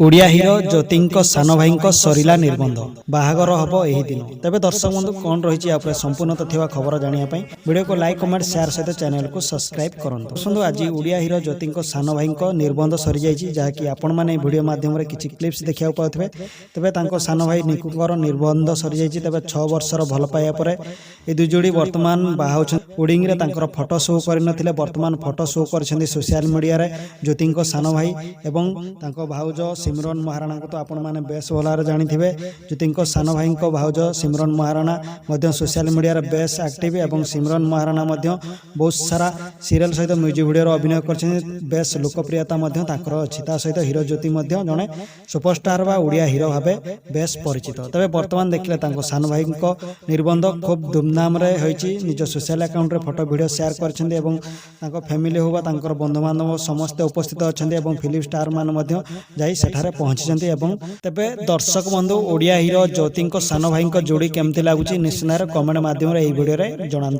ओडिया हिरो ज्योति सान भाई सरीला निबंध बाहागर हम यही दिन तेज दर्शक बंधु कौन रही है संपूर्ण तथ्य खबर जानापी वीडियो को लाइक कमेंट शेयर सहित चैनल को सब्सक्राइब करूँ सुन आज ओडिया हिरो ज्योति सान भाई निबंध सरी जाइए जहाँकि आपण मैंने वीडियो मध्यम किसी क्लिप्स देखा पाते तेज सान भाई निकुर निबंध सरी जाइए तेज 6 वर्षर भल पाइबा पर ये दुई जोड़ी वर्तमान बाहा ओडिंग फटो शो कर बर्तमान फटो शो कर सोशल मीडिया ज्योति सान भाई और भाउज सिमरन महाराणा को तो आपण मैंने बेस भल जानी ज्योति सान भाई भाउज सिमरन महाराणा सोशल मीडिया बेस एक्टिव और सिमरन महाराणा बहुत सारा सीरियल सहित म्यूजिक वीडियो अभिनय कर बेस लोकप्रियता अच्छी सहित हिरो ज्योति जड़े सुपरस्टार बा ओडिया हिरो भाव बेस परिचित तेज बर्तमान देखिले सान भाई निबंध खूब धूमधाम निज सोशल अकाउंट रे फोटो वीडियो शेयर कर फैमिली हो बंधु बांधव समस्ते उपस्थित अच्छा फिल्म स्टार मान सेठारे पहुंची तेबे दर्शक बंधु ओडिया हिरो ज्योति सान भाई जोड़ी केमती लगुच निश्चित कमेंट माध्यम वीडियो जनातु।